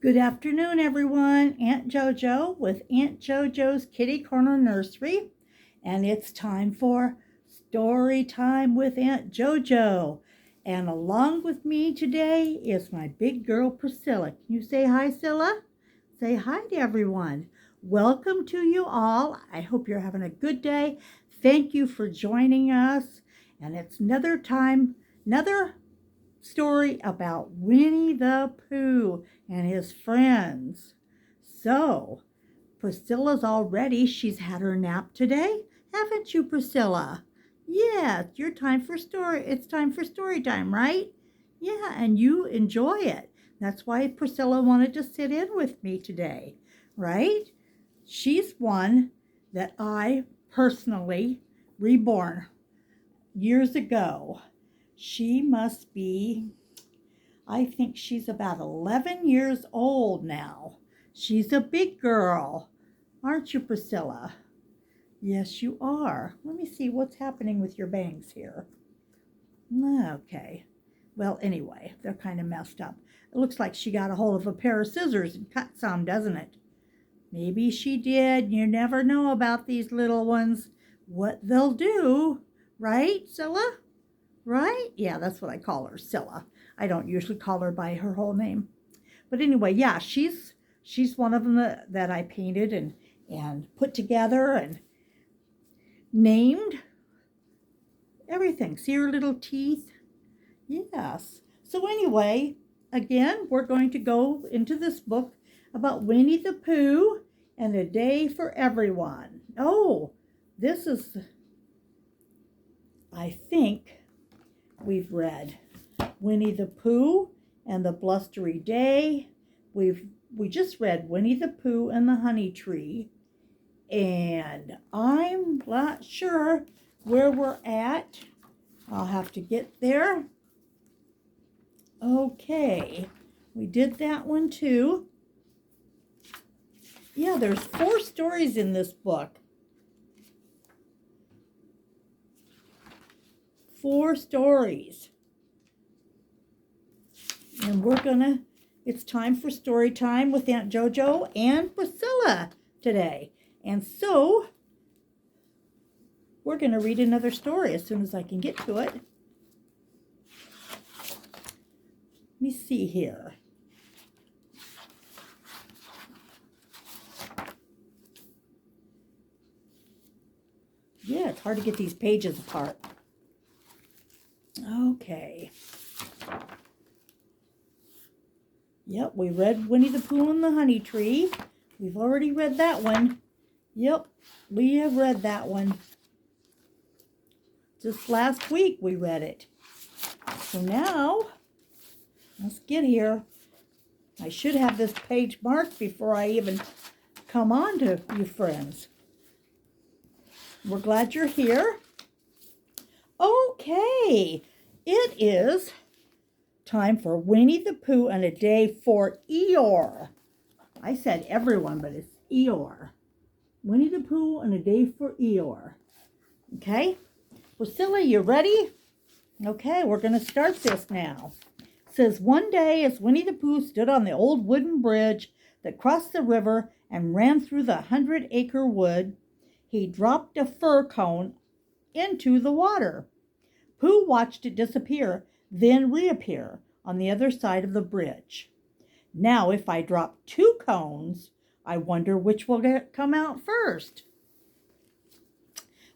Good afternoon, everyone. Aunt JoJo with Aunt JoJo's Kitty Corner Nursery, and it's time for Story Time with Aunt JoJo. And along with me today is my big girl, Priscilla. Can you say hi, Scylla? Say hi to everyone. Welcome to you all. I hope you're having a good day. Thank you for joining us. And it's another story about Winnie the Pooh and his friends. So, Priscilla's all ready. She's had her nap today. Haven't you, Priscilla? Yeah, it's time for story time, right? Yeah, and you enjoy it. That's why Priscilla wanted to sit in with me today, right? She's one that I personally reborn years ago. She must be, I think she's about 11 years old now. She's a big girl. Aren't you, Priscilla? Yes, you are. Let me see what's happening with your bangs here. Okay. Well, anyway, they're kind of messed up. It looks like she got a hold of a pair of scissors and cut some, doesn't it? Maybe she did. You never know about these little ones, what they'll do. Right, Scylla? Right? Yeah, that's what I call her, Scylla. I don't usually call her by her whole name. But anyway, yeah, she's one of them that I painted and put together and named everything. See her little teeth? Yes. So anyway, again, we're going to go into this book about Winnie the Pooh and a Day for Everyone. Oh, this is, I think, we've read Winnie the Pooh and the Blustery Day. We just read Winnie the Pooh and the Honey Tree. And I'm not sure where we're at. I'll have to get there. Okay, we did that one too. Yeah, there's 4 stories in this book. 4 stories. And it's time for story time with Aunt JoJo and Priscilla today. And so, we're going to read another story as soon as I can get to it. Let me see here. Yeah, it's hard to get these pages apart. Okay. Yep, we read Winnie the Pooh and the Honey Tree. We've already read that one. Yep, we have read that one. Just last week we read it. So now, let's get here. I should have this page marked before I even come on to you friends. We're glad you're here. Okay, it is time for Winnie the Pooh and a Day for Eeyore. I said everyone, but it's Eeyore. Winnie the Pooh and a Day for Eeyore. Okay, Priscilla, you ready? Okay, we're going to start this now. It says, one day as Winnie the Pooh stood on the old wooden bridge that crossed the river and ran through the 100-acre wood, he dropped a fir cone into the water. Pooh watched it disappear, then reappear on the other side of the bridge. Now, if I drop 2 cones, I wonder which will come out first.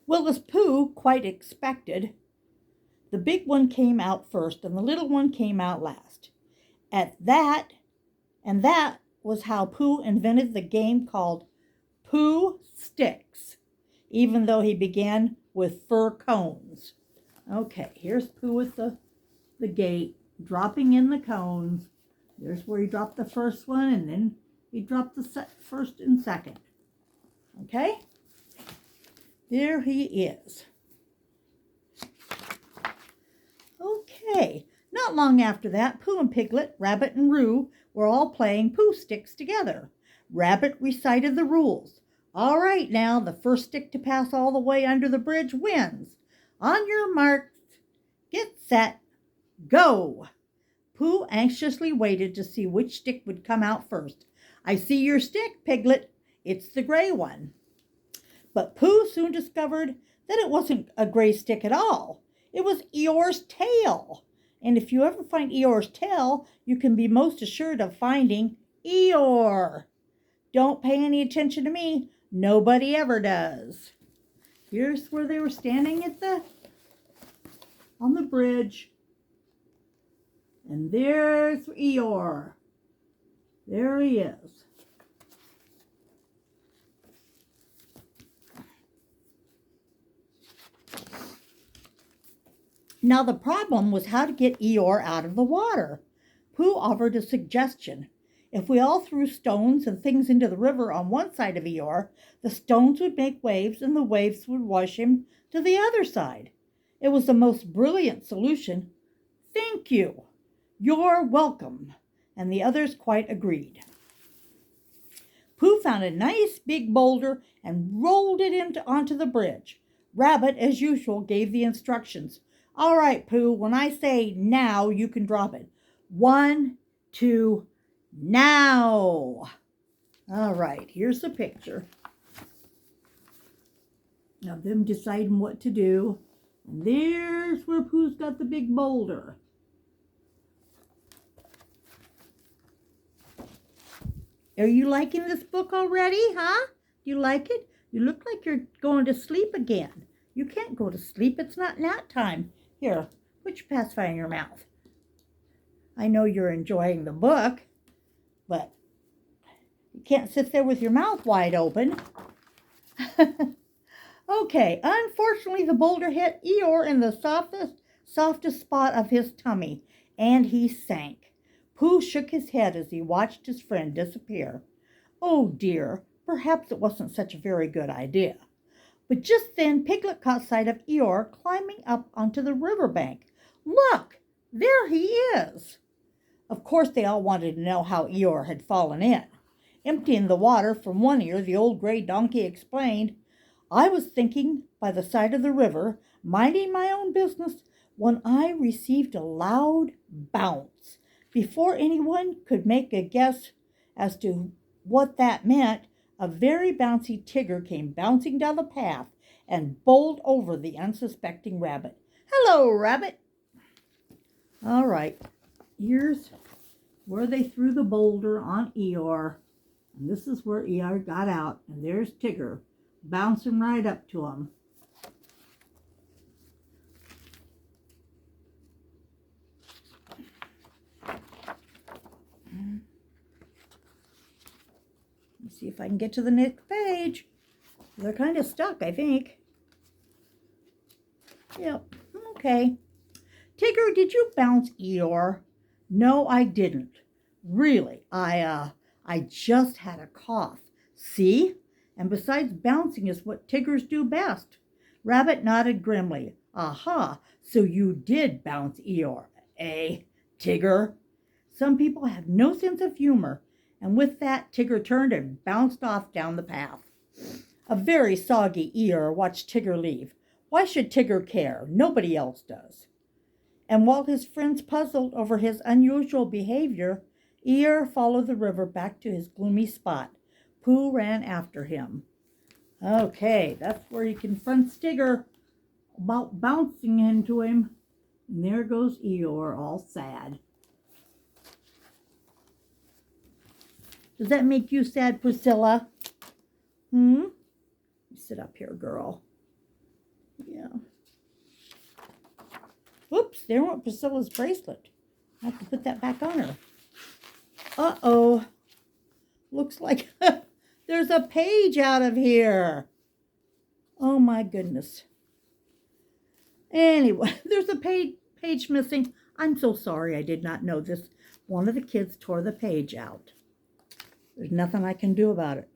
Well, as Pooh quite expected, the big one came out first and the little one came out last. That was how Pooh invented the game called Pooh Sticks, even though he began with fir cones. Okay, here's Pooh with the gate, dropping in the cones. There's where he dropped the first one, and then he dropped the first and second. Okay? There he is. Okay. Not long after that, Pooh and Piglet, Rabbit and Roo were all playing Pooh Sticks together. Rabbit recited the rules. All right now, the first stick to pass all the way under the bridge wins. On your marks, get set, go. Pooh anxiously waited to see which stick would come out first. I see your stick, Piglet. It's the gray one. But Pooh soon discovered that it wasn't a gray stick at all. It was Eeyore's tail. And if you ever find Eeyore's tail, you can be most assured of finding Eeyore. Don't pay any attention to me. Nobody ever does. Here's where they were standing on the bridge. And there's Eeyore. There he is. Now the problem was how to get Eeyore out of the water. Pooh offered a suggestion. If we all threw stones and things into the river on one side of Eeyore, the stones would make waves and the waves would wash him to the other side. It was the most brilliant solution. Thank you. You're welcome. And the others quite agreed. Pooh found a nice big boulder and rolled it onto the bridge. Rabbit, as usual, gave the instructions. All right, Pooh, when I say now, you can drop it. 1, 2, now. All right, here's the picture of them deciding what to do. And there's where Pooh's got the big boulder. Are you liking this book already, huh? You like it? You look like you're going to sleep again. You can't go to sleep. It's not nap time. Here, put your pacifier in your mouth. I know you're enjoying the book, but you can't sit there with your mouth wide open. Okay, unfortunately the boulder hit Eeyore in the softest spot of his tummy, and he sank. Pooh shook his head as he watched his friend disappear. Oh dear, perhaps it wasn't such a very good idea. But just then Piglet caught sight of Eeyore climbing up onto the riverbank. Look, there he is. Of course they all wanted to know how Eeyore had fallen in. Emptying the water from one ear, the old gray donkey explained, I was thinking by the side of the river, minding my own business, when I received a loud bounce. Before anyone could make a guess as to what that meant, a very bouncy Tigger came bouncing down the path and bowled over the unsuspecting rabbit. Hello, Rabbit. All right, here's where they threw the boulder on Eeyore. And this is where Eeyore got out. And there's Tigger, bouncing right up to him. Let's see if I can get to the next page. They're kind of stuck, I think. Yep, okay. Tigger, did you bounce Eeyore? No, I didn't. Really, I just had a cough. See? And besides, bouncing is what Tiggers do best. Rabbit nodded grimly. Aha, so you did bounce Eeyore, eh, Tigger? Some people have no sense of humor. And with that, Tigger turned and bounced off down the path. A very soggy Eeyore watched Tigger leave. Why should Tigger care? Nobody else does. And while his friends puzzled over his unusual behavior, Eeyore followed the river back to his gloomy spot. Pooh ran after him. Okay, that's where he confronts Tigger about bouncing into him. And there goes Eeyore, all sad. Does that make you sad, Priscilla? Sit up here, girl. Yeah. Oops, there went Priscilla's bracelet. I have to put that back on her. Uh-oh. Looks like there's a page out of here. Oh, my goodness. Anyway, there's a page missing. I'm so sorry I did not know this. One of the kids tore the page out. There's nothing I can do about it.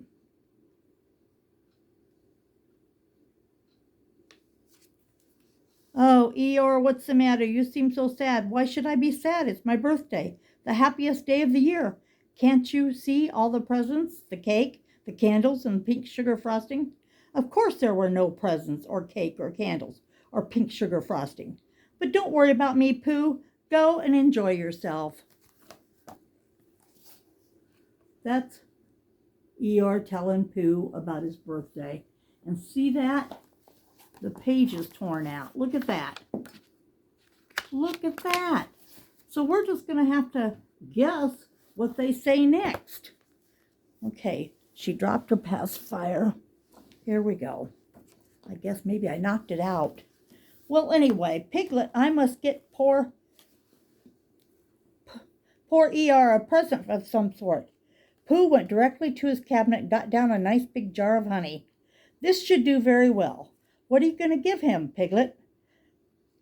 Oh, Eeyore, what's the matter? You seem so sad. Why should I be sad? It's my birthday, the happiest day of the year. Can't you see all the presents, the cake, the candles, and pink sugar frosting? Of course there were no presents or cake or candles or pink sugar frosting. But don't worry about me, Pooh. Go and enjoy yourself. That's Eeyore telling Pooh about his birthday. And see that? The page is torn out. Look at that. Look at that. So we're just going to have to guess what they say next. Okay, she dropped her pacifier. Here we go. I guess maybe I knocked it out. Well, anyway, Piglet, I must get poor Eeyore a present of some sort. Pooh went directly to his cabinet and got down a nice big jar of honey. This should do very well. What are you going to give him, Piglet?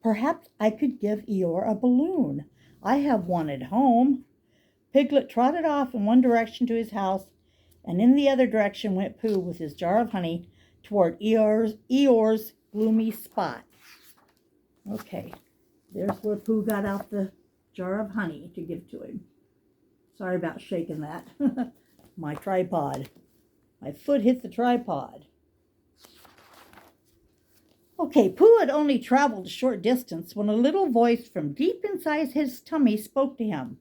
Perhaps I could give Eeyore a balloon. I have one at home. Piglet trotted off in one direction to his house, and in the other direction went Pooh with his jar of honey toward Eeyore's gloomy spot. Okay, there's where Pooh got out the jar of honey to give to him. Sorry about shaking that. My tripod. My foot hit the tripod. Okay, Pooh had only traveled a short distance when a little voice from deep inside his tummy spoke to him.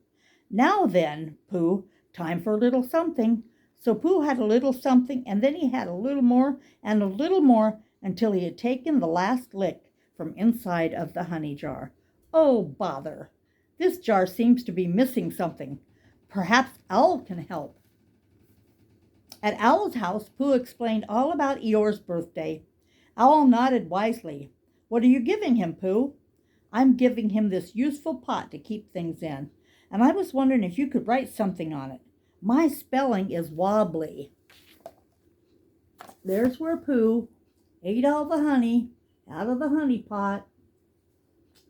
Now then, Pooh, time for a little something. So Pooh had a little something, and then he had a little more, and a little more, until he had taken the last lick from inside of the honey jar. Oh, bother! This jar seems to be missing something. Perhaps Owl can help. At Owl's house, Pooh explained all about Eeyore's birthday. Owl nodded wisely. What are you giving him, Pooh? I'm giving him this useful pot to keep things in, and I was wondering if you could write something on it. My spelling is wobbly. There's where Pooh ate all the honey out of the honey pot.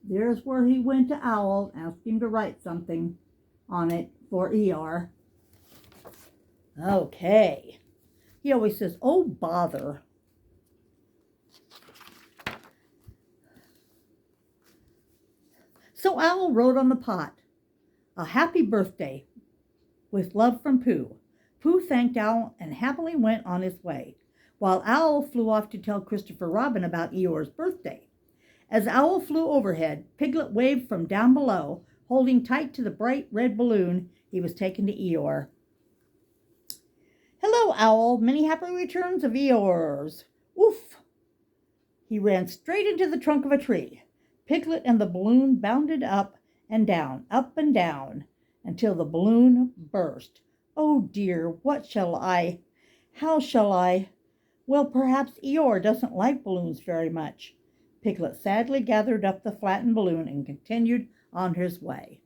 There's where he went to Owl, asked him to write something on it for Eeyore. Okay. He always says, oh, bother. So Owl wrote on the pot, a happy birthday, with love from Pooh. Pooh thanked Owl and happily went on his way, while Owl flew off to tell Christopher Robin about Eeyore's birthday. As Owl flew overhead, Piglet waved from down below, holding tight to the bright red balloon he was taking to Eeyore. Hello, Owl. Many happy returns of Eeyore's. Oof! He ran straight into the trunk of a tree. Piglet and the balloon bounded up and down, until the balloon burst. Oh dear, how shall I? Well, perhaps Eeyore doesn't like balloons very much. Piglet sadly gathered up the flattened balloon and continued on his way.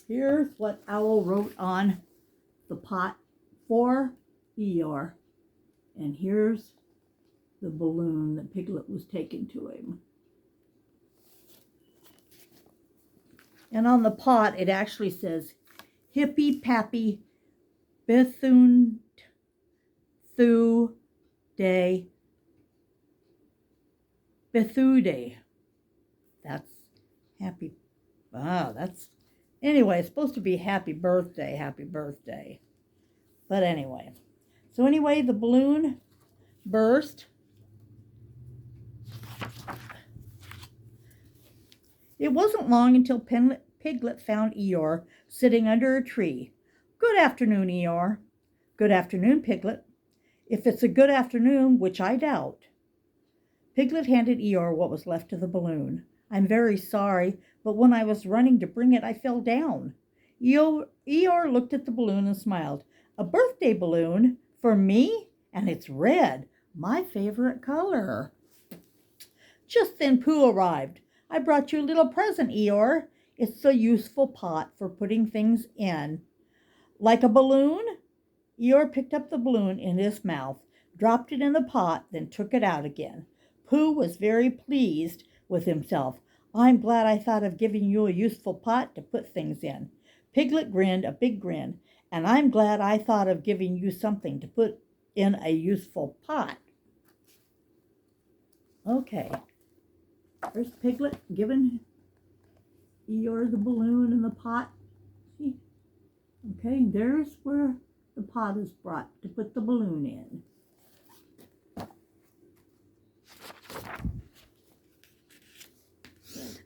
Here's what Owl wrote on the pot for Eeyore. And here's the balloon that Piglet was taking to him. And on the pot, it actually says, Hippy Pappy Bethune Thu Day Bethuday. That's happy. Anyway, it's supposed to be happy birthday. But anyway. So anyway, the balloon burst. It wasn't long until Piglet found Eeyore sitting under a tree. Good afternoon, Eeyore. Good afternoon, Piglet. If it's a good afternoon, which I doubt. Piglet handed Eeyore what was left of the balloon. I'm very sorry, but when I was running to bring it, I fell down. Eeyore looked at the balloon and smiled. A birthday balloon? For me? And it's red, my favorite color. Just then Pooh arrived. I brought you a little present, Eeyore. It's a useful pot for putting things in. Like a balloon? Eeyore picked up the balloon in his mouth, dropped it in the pot, then took it out again. Pooh was very pleased with himself. I'm glad I thought of giving you a useful pot to put things in. Piglet grinned a big grin. And I'm glad I thought of giving you something to put in a useful pot. Okay. There's Piglet giving Eeyore the balloon in the pot. See? Okay, there's where the pot is brought to put the balloon in.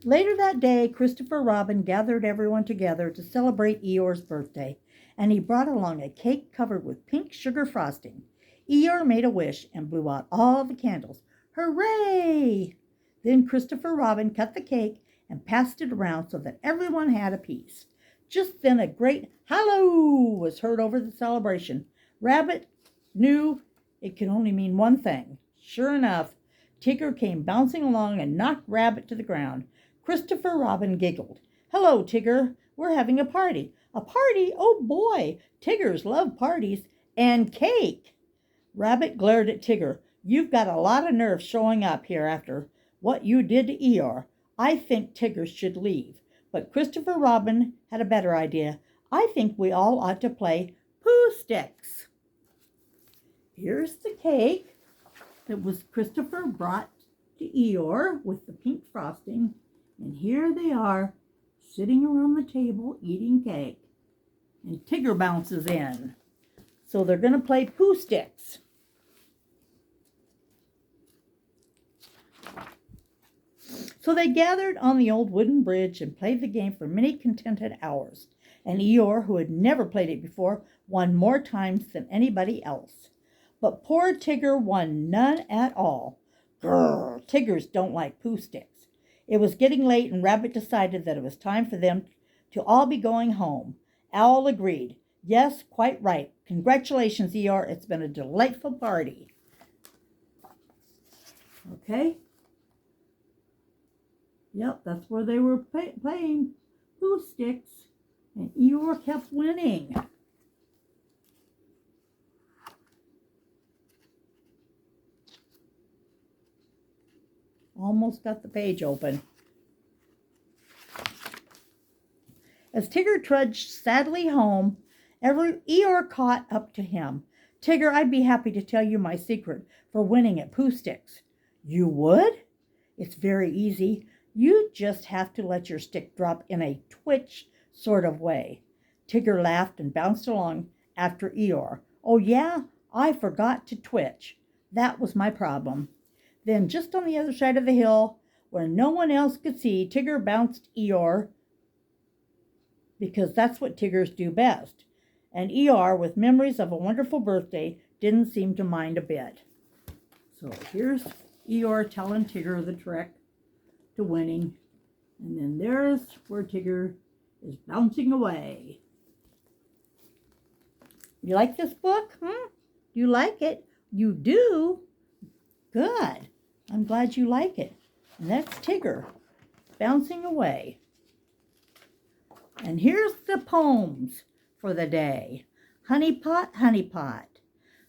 Later that day, Christopher Robin gathered everyone together to celebrate Eeyore's birthday, and he brought along a cake covered with pink sugar frosting. Eeyore made a wish and blew out all the candles. Hooray! Then Christopher Robin cut the cake and passed it around so that everyone had a piece. Just then a great halloo was heard over the celebration. Rabbit knew it could only mean one thing. Sure enough, Tigger came bouncing along and knocked Rabbit to the ground. Christopher Robin giggled. Hello, Tigger. We're having a party. A party? Oh, boy. Tiggers love parties. And cake. Rabbit glared at Tigger. You've got a lot of nerve showing up here after what you did to Eeyore. I think Tigger should leave. But Christopher Robin had a better idea. I think we all ought to play pooh sticks. Here's the cake that was Christopher brought to Eeyore with the pink frosting. And here they are, sitting around the table eating cake. And Tigger bounces in. So they're going to play pooh sticks. So they gathered on the old wooden bridge and played the game for many contented hours. And Eeyore, who had never played it before, won more times than anybody else. But poor Tigger won none at all. Grrr, Tiggers don't like pooh sticks. It was getting late, and Rabbit decided that it was time for them to all be going home. Owl agreed. Yes, quite right. Congratulations, Eeyore. It's been a delightful party. Okay. Yep, that's where they were playing pooh sticks, and Eeyore kept winning. Almost got the page open. As Tigger trudged sadly home, Eeyore caught up to him. Tigger, I'd be happy to tell you my secret for winning at pooh sticks. You would? It's very easy. You just have to let your stick drop in a twitch sort of way. Tigger laughed and bounced along after Eeyore. Oh, yeah? I forgot to twitch. That was my problem. Then, just on the other side of the hill, where no one else could see, Tigger bounced Eeyore, because that's what Tiggers do best. And Eeyore, with memories of a wonderful birthday, didn't seem to mind a bit. So here's Eeyore telling Tigger the trick to winning. And then there's where Tigger is bouncing away. You like this book? Do you like it? You do? Good. I'm glad you like it. And that's Tigger bouncing away. And here's the poems for the day. Honey pot, honey pot.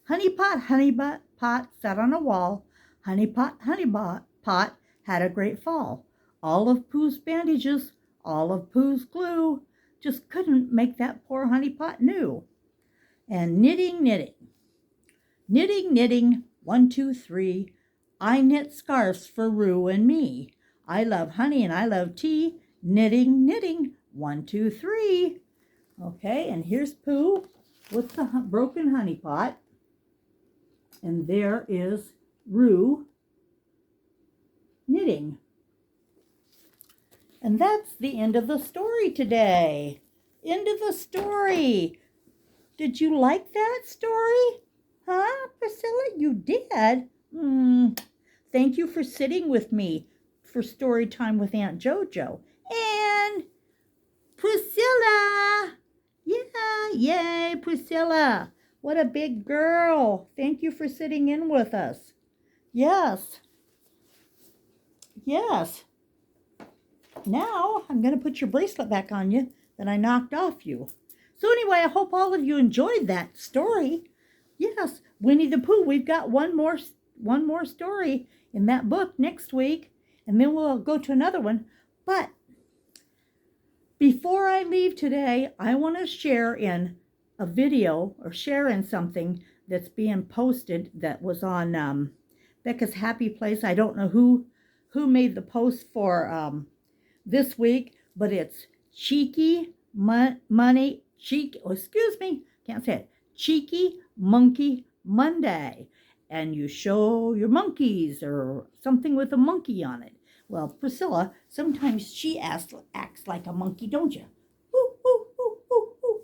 Honey pot sat on a wall. Honey pot had a great fall. All of Pooh's bandages, all of Pooh's glue, just couldn't make that poor honey pot new. And knitting, knitting. Knitting, knitting, 1, 2, 3. I knit scarves for Roo and me. I love honey and I love tea. Knitting, knitting, 1, 2, 3. Okay, and here's Pooh with the broken honey pot. And there is Roo knitting. And that's the end of the story today. End of the story. Did you like that story? Huh, Priscilla? You did? Thank you for sitting with me for story time with Aunt JoJo. And Priscilla! Yeah, yay, Priscilla. What a big girl. Thank you for sitting in with us. Yes. Yes. Now I'm going to put your bracelet back on you that I knocked off you. So anyway, I hope all of you enjoyed that story. Yes, Winnie the Pooh. We've got one more story in that book next week, and then we'll go to another one. But before I leave today, I want to share in a video or share in something that's being posted that was on Becca's Happy Place. I don't know who made the post for this week, but it's Cheeky Money, can't say it. Cheeky Monkey Monday. And you show your monkeys or something with a monkey on it. Well, Priscilla, sometimes she acts like a monkey, don't you? Woo, woo, woo, woo, woo.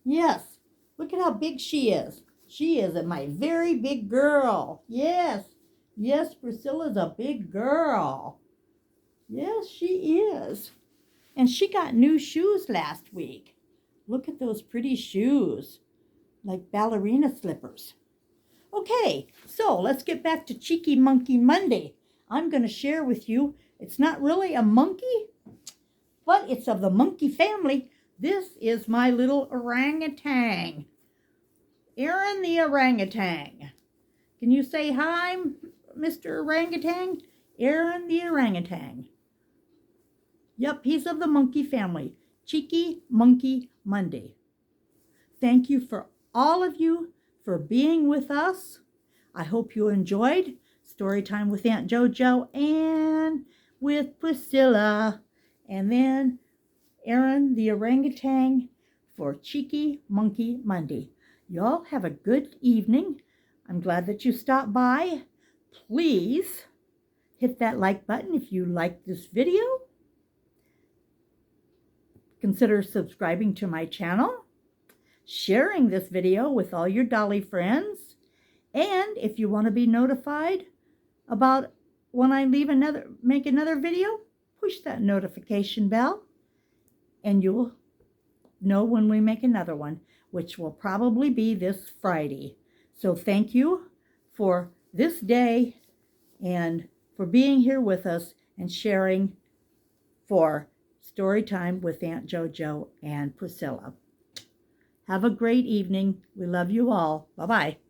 Yes. Look at how big she is. She is my very big girl. Yes. Yes, Priscilla's a big girl. Yes, she is. And she got new shoes last week. Look at those pretty shoes, like ballerina slippers. Okay, so let's get back to Cheeky Monkey Monday. I'm going to share with you, it's not really a monkey, but it's of the monkey family. This is my little orangutan, Arron the orangutan. Can you say hi, Mr. Orangutan? Arron the orangutan. Yep, he's of the monkey family. Cheeky Monkey Monday. Thank you for all of you for being with us. I hope you enjoyed Storytime with Aunt JoJo and with Priscilla. And then Arron the orangutan for Cheeky Monkey Monday. Y'all have a good evening. I'm glad that you stopped by. Please hit that like button if you like this video. Consider subscribing to my channel, sharing this video with all your dolly friends, and if you want to be notified about when I make another video, push that notification bell and you'll know when we make another one, which will probably be this Friday. So thank you for this day and for being here with us and sharing for Storytime with Aunt JoJo and Priscilla. Have a great evening. We love you all. Bye-bye.